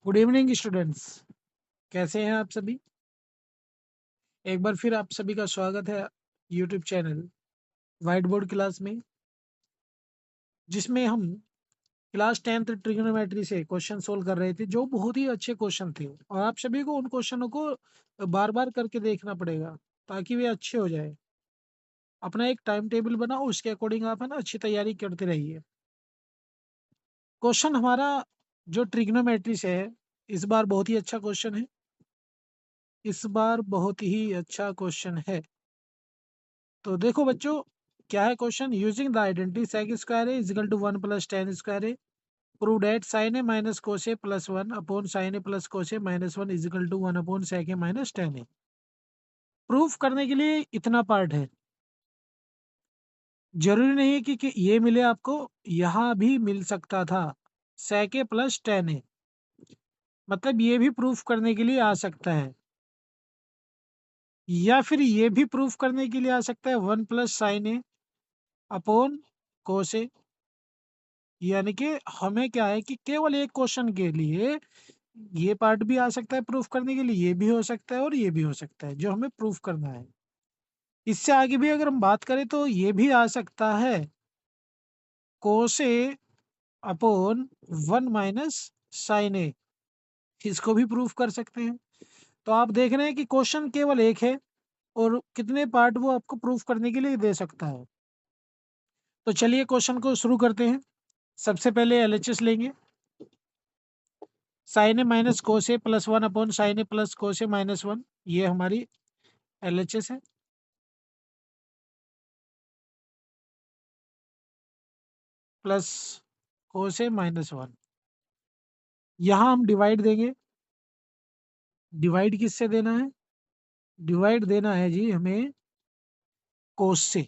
Good evening students. कैसे हैं आप सभी? एक बार फिर आप सभी का स्वागत है YouTube channel white board class में, जिसमें हम क्लास 10th ट्रिग्नोमेट्री से क्वेश्चन सोल्व कर रहे थे, जो बहुत ही अच्छे क्वेश्चन थे। और आप सभी को उन क्वेश्चनों को बार बार करके देखना पड़ेगा ताकि वे अच्छे हो जाए। अपना एक टाइम टेबल बनाओ, उसके अकॉर्डिंग आप है ना अच्छी तैयारी करते रहिए। क्वेश्चन हमारा जो ट्रिग्नोमेट्री से है, इस बार बहुत ही अच्छा क्वेश्चन है। इस बार बहुत ही अच्छा क्वेश्चन है। तो देखो बच्चों, क्या है question. Using the identity sec square A is equal to 1 plus tan square A, prove that sine A minus cos A plus 1 upon sine A plus cos A minus 1 is equal to 1 upon sec A minus tan A. Proof करने के लिए इतना part है। जरूरी नहीं है कि ये मिले आपको, यहाँ भी मिल सकता था सेक ए प्लस टेन ए। मतलब ये भी प्रूफ करने के लिए आ सकता है, या फिर ये भी प्रूफ करने के लिए आ सकता है 1 प्लस साइन ए अपॉन कोस ए। यानी कि हमें क्या है कि केवल एक क्वेश्चन के लिए ये पार्ट भी आ सकता है प्रूफ करने के लिए, ये भी हो सकता है और ये भी हो सकता है जो हमें प्रूफ करना है। इससे आगे भी अगर हम बात करें तो ये भी आ सकता है कोस ए अपॉन 1 माइनस साइन ए, इसको भी प्रूफ कर सकते हैं। तो आप देख रहे हैं कि क्वेश्चन केवल एक है और कितने पार्ट वो आपको प्रूफ करने के लिए दे सकता है। तो चलिए क्वेश्चन को शुरू करते हैं। सबसे पहले एलएचएस लेंगे। Sign A minus cos A plus 1 upon sine A plus cos A minus 1, ये हमारी एलएचएस है। प्लस कोस ए माइनस 1, यहाँ हम डिवाइड देंगे। डिवाइड किससे देना है? डिवाइड देना है जी हमें कोस से।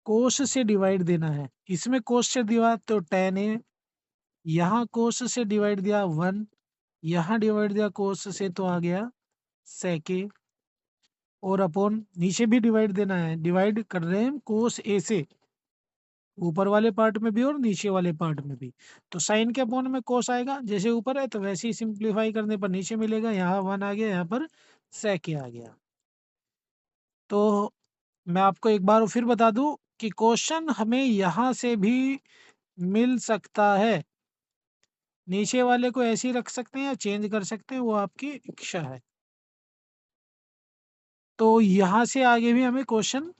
कोस से डिवाइड देना है। इसमें कोस से दिया तो टेन है, यहाँ कोस से डिवाइड दिया 1, यहाँ डिवाइड दिया कोस से तो आ गया सेके। और अपॉन नीचे भी डिवाइड देना है, डिवाइड कर रहे हैं कोस ए से, ऊपर वाले पार्ट में भी और नीचे वाले पार्ट में भी। तो साइन के अपॉन में कोस आएगा, जैसे ऊपर है तो वैसे ही सिंप्लीफाई करने पर नीचे मिलेगा। यहाँ 1 आ गया, यहाँ पर सेके आ गया। तो मैं आपको एक बार फिर बता दूं कि क्वेश्चन हमें यहाँ से भी मिल सकता है। नीचे वाले को ऐसे ही रख सकते हैं या चेंज कर सकते हैं, वो आपकी इच्छा है। तो यहाँ से आगे भी हमें क्वेश्चन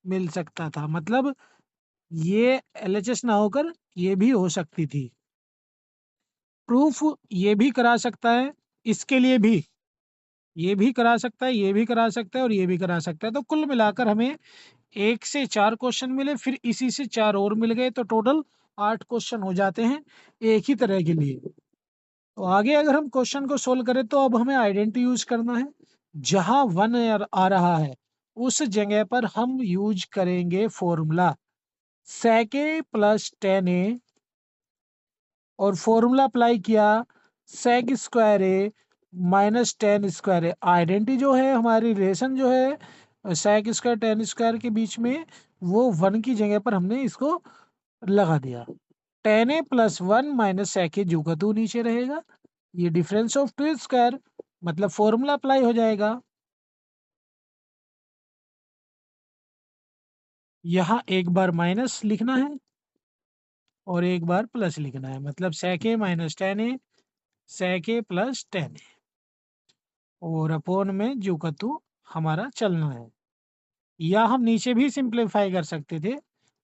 मिल सकता था, मतलब ये एलएचएस ना होकर ये भी हो सकती थी। प्रूफ ये भी करा सकता है, इसके लिए भी ये भी करा सकता है, ये भी करा सकता है और ये भी करा सकता है। तो कुल मिलाकर हमें 1 से 4 क्वेश्चन मिले, फिर इसी से 4 और मिल गए, तो टोटल 8 क्वेश्चन हो जाते हैं एक ही तरह के लिए। तो आगे अगर हम क्वेश्चन को सोल्व करें तो अब हमें आइडेंटिटी यूज करना है। जहां 1 आ रहा है उस जगह पर हम यूज करेंगे formula sec a plus tan A, और फॉर्मूला अप्लाई किया sec square A minus tan square A. Identity जो है हमारी, रिलेशन जो है sec स्क्वायर टेन स्क्वायर के बीच में, वो 1 की जगह पर हमने इसको लगा दिया। टेन ए प्लस 1 माइनस sec ए, जो का तू नीचे रहेगा। ये डिफरेंस ऑफ टू स्क्वायर, मतलब फॉर्मूला अप्लाई हो जाएगा। यहाँ एक बार माइनस लिखना है और एक बार प्लस लिखना है, मतलब sec A minus tan A, sec A plus tan A, और अपोन में जो का तू हमारा चलना है। या हम नीचे भी सिंप्लीफाई कर सकते थे,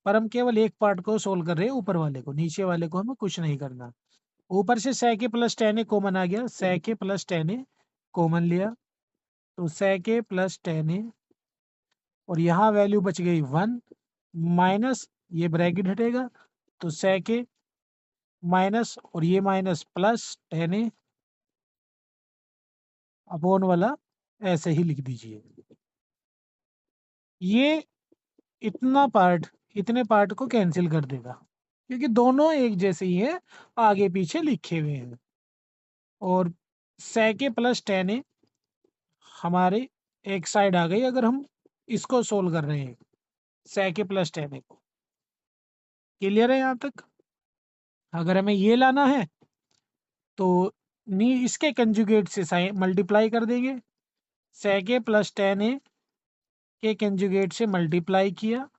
पर हम केवल एक पार्ट को सोल्व कर रहे हैं, ऊपर वाले को। नीचे वाले को हमें कुछ नहीं करना। ऊपर से sec ए प्लस टेन ए कॉमन आ गया, sec ए प्लस टेन ए कॉमन लिया तो sec A plus tan A, और यहाँ वैल्यू बच गई 1, माइनस ये ब्रैकेट हटेगा तो sec ए माइनस और ये माइनस प्लस टेन ए अपॉन वाला ऐसे ही लिख दीजिए। ये इतना पार्ट, इतने पार्ट को कैंसिल कर देगा, क्योंकि दोनों एक जैसे ही है, आगे पीछे लिखे हुए हैं। और sec ए प्लस टेन ए हमारे एक साइड आ गई, अगर हम इसको सोल्व कर रहे हैं sec ए प्लस टेन ए को। क्लियर है यहाँ तक? अगर हमें ये लाना है तो नी इसके कंजुगेट से साइन मल्टीप्लाई कर देंगे, sec a plus tan a के कंजुगेट से मल्टीप्लाई किया,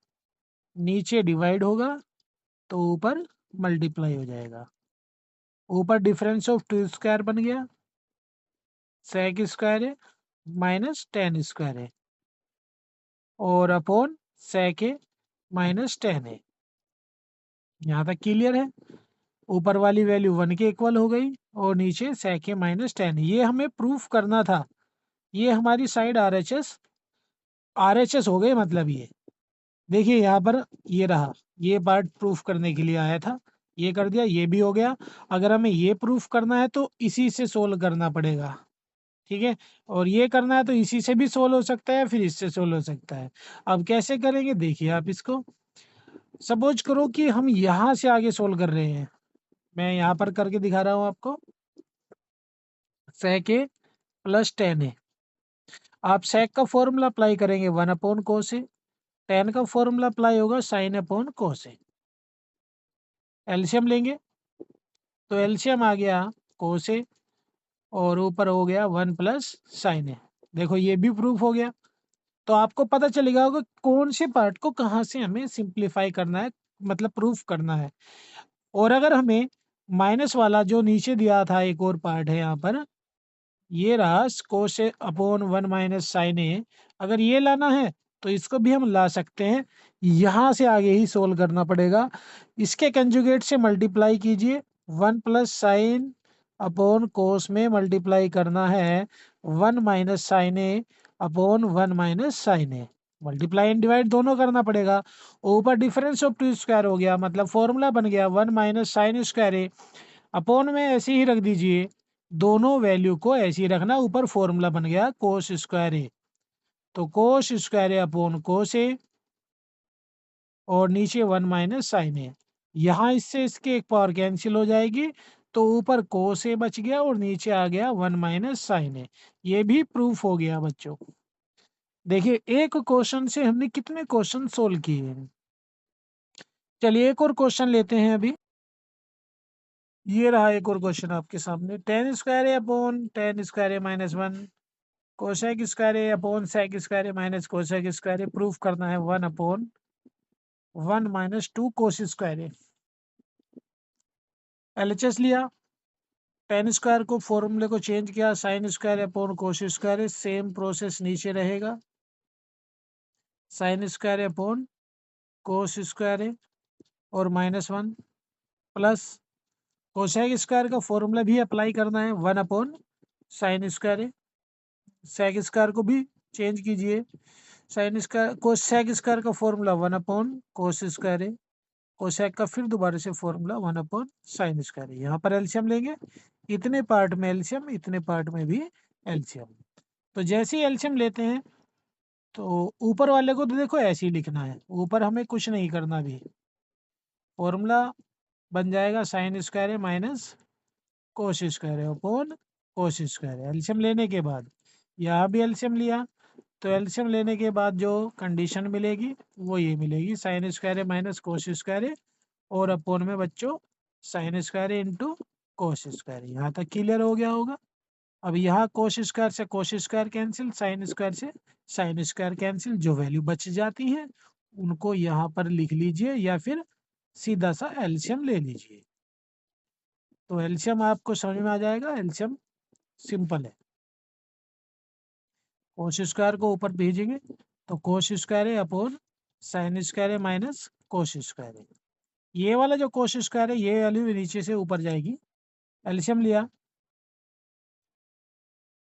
नीचे डिवाइड होगा तो ऊपर मल्टीप्लाई हो जाएगा। ऊपर डिफरेंस ऑफ टू स्क्वायर बन गया, sec स्क्वायर है माइनस tan स्क्वायर है और upon sec a minus tan a। यहाँ तक क्लियर है। ऊपर वाली वैल्यू 1 के इक्वल हो गई और नीचे sec a माइनस tan। ये हमें प्रूफ करना था। ये हमारी साइड आरएचएस हो गई। मतलब ये देखिए यहाँ पर ये रहा, ये पार्ट प्रूफ करने के लिए आया था, ये कर दिया, ये भी हो गया। अगर हमें ये प्रूफ करना है तो इसी से सोल्व करना पड़ेगा, ठीक है। और ये करना है तो इसी से भी सोल्व हो सकता है, फिर इससे सोल्व हो सकता है। अब कैसे करेंगे देखिए आप इसको। सपोज करो कि हम यहाँ से आगे सोल्व कर रहे हैं, मैं यहाँ पर करके दिखा रहा हूँ आपको। sec a plus tan a, आप sec का फॉर्मूला अप्लाई करेंगे 1 अपॉन cos a, tan का फॉर्मूला अप्लाई होगा sin अपॉन cos a। एल्शियम लेंगे तो एल्शियम आ गया cos a और ऊपर हो गया 1 प्लस sin a। देखो ये भी प्रूफ हो गया। तो आपको पता चलेगा होगा कौन से पार्ट को कहाँ से हमें सिंप्लीफाई करना है, मतलब प्रूफ करना है। और अगर हमें माइनस वाला जो नीचे दिया था, एक और पार्ट है यहाँ पर, ये रहा कोस अपॉन 1 माइनस साइन ए, अगर ये लाना है तो इसको भी हम ला सकते हैं। यहाँ से आगे ही सोल्व करना पड़ेगा। इसके कंजुगेट से मल्टीप्लाई कीजिए, 1 प्लस साइन अपॉन कोस में मल्टीप्लाई करना है 1 minus sine A upon 1 minus sine A. Multiply and divide दोनों करना पड़ेगा। ऊपर डिफरेंस ऑफ टू स्क्वायर हो गया, मतलब फॉर्मूला बन गया 1 minus sine square A. Upon में ऐसे ही रख दीजिए, दोनों वैल्यू को ऐसे ही रखना। ऊपर फॉर्मूला बन गया कोस स्क्वायर ए, तो कोस स्क्वायर ए अपॉन कोस ए और नीचे 1 माइनस साइन ए। यहाँ इससे इसके एक पावर कैंसिल हो जाएगी, तो ऊपर कोस ए बच गया और नीचे आ गया 1 माइनस साइन ए। ये भी प्रूफ हो गया बच्चों। देखिए एक क्वेश्चन से हमने कितने क्वेश्चन सोल्व किए हैं। चलिए एक और क्वेश्चन लेते हैं अभी। ये रहा एक और क्वेश्चन आपके सामने। tan square A upon tan square A minus 1, cosec square A upon sec square A minus cosec square A. Proof करना है 1 अपॉन 1 माइनस 2 कोस स्क्वायर ए। एलएचएस लिया, tan स्क्वायर को फॉर्मूले को चेंज किया, sine square upon cos square A. Same process नीचे रहेगा, sine square upon cos square A और माइनस 1 प्लस कोसेक स्क्वायर का फॉर्मूला भी अप्लाई करना है 1 अपॉन साइन स्क्वायर ए। सेक स्क्वायर को भी चेंज कीजिए, साइन स्क्वायर कोसेक स्क्वायर का फॉर्मूला 1 अपॉन कोस स्क्वायर है, कोसेक का फिर दोबारा से फॉर्मूला 1 अपॉन साइन स्क्वायर है। यहाँ पर एलसीएम लेंगे, इतने पार्ट में एलसीएम, इतने पार्ट में भी एलसीएम। तो जैसे ही एलसीएम लेते हैं तो ऊपर वाले को तो देखो ऐसे ही लिखना है, ऊपर हमें कुछ नहीं करना भी। फॉर्मूला बन जाएगा साइन स्क्वायर है माइनस कोस स्क्वायर है अपॉन कोस स्क्वायर है। एलसीएम लेने के बाद यहाँ भी एलसीएम लिया, तो एलसीएम लेने के बाद जो कंडीशन मिलेगी वो ये मिलेगी, साइन स्क्वायर है माइनस कोस स्क्वायर है और अपॉन में बच्चों साइन स्क्वायर है इंटू कोस स्क्वायर है। यहाँ तक क्लियर हो गया होगा। अब यहाँ कोस स्क्वायर से cos square cancel, sine square से साइन स्क्वायर कैंसिल, जो वैल्यू बच जाती है उनको यहाँ पर लिख लीजिए या फिर सीधा सा एलसीएम ले लीजिए। तो एलसीएम आपको समझ में आ जाएगा। एलसीएम सिंपल है, कोस स्क्वायर को ऊपर भेजेंगे तो कोस स्क्वायर है अपॉन साइन स्क्वायर है माइनस कोस स्क्वायर है। ये वाला जो कोस स्क्वायर है ये वैल्यू नीचे से ऊपर जाएगी। एलसीएम लिया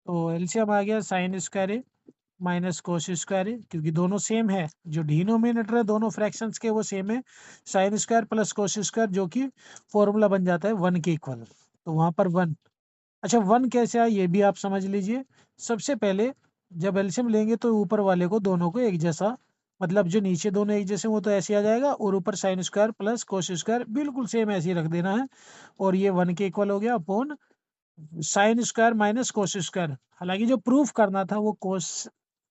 तो एलसीएम आ गया साइन स्क्वायर है माइनस कोस स्क्वायर है, क्योंकि दोनों सेम है, जो डिनोमिनेटर है दोनों फ्रैक्शंस के वो सेम है। Sine square plus cos square जो कि फॉर्मूला बन जाता है 1 के इक्वल, तो वहाँ पर 1। अच्छा 1 कैसे आया ये भी आप समझ लीजिए। सबसे पहले जब एलसीएम लेंगे तो ऊपर वाले को दोनों को एक जैसा, मतलब जो नीचे दोनों एक जैसे वो तो ऐसे आ जाएगा, और ऊपर sine square plus cos square बिल्कुल सेम ऐसे ही रख देना है और ये 1 के इक्वल हो गया upon sine square minus cos square. हालांकि जो प्रूफ करना था वो कोस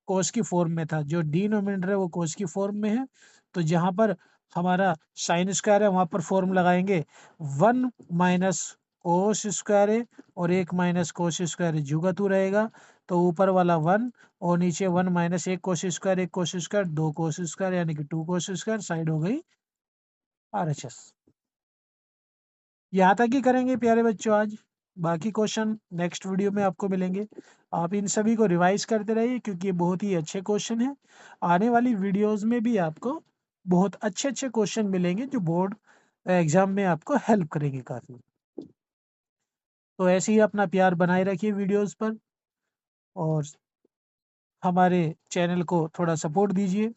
कोस की फॉर्म में था, जो डिनोमिनेटर है वो कोस की फॉर्म में है। तो जहां पर हमारा साइन स्क्वायर है वहां पर फॉर्म लगाएंगे 1 माइनस कोस स्क्वायर है और 1 माइनस कोस स्क्वायर है, जुगतू रहेगा तो ऊपर वाला 1 और नीचे 1 minus 1 cos square, 1 cos square, 2 cos square यानी कि 2 कोस स्क्वायर, साइड हो गई RHS। यहाँ तक ही करेंगे प्यारे बच्चों आज, बाकी क्वेश्चन नेक्स्ट वीडियो में आपको मिलेंगे। आप इन सभी को रिवाइज करते रहिए क्योंकि ये बहुत ही अच्छे क्वेश्चन हैं। आने वाली वीडियोस में भी आपको बहुत अच्छे अच्छे क्वेश्चन मिलेंगे जो बोर्ड एग्जाम में आपको हेल्प करेंगे काफ़ी। तो ऐसे ही अपना प्यार बनाए रखिए वीडियोस पर और हमारे चैनल को थोड़ा सपोर्ट दीजिए।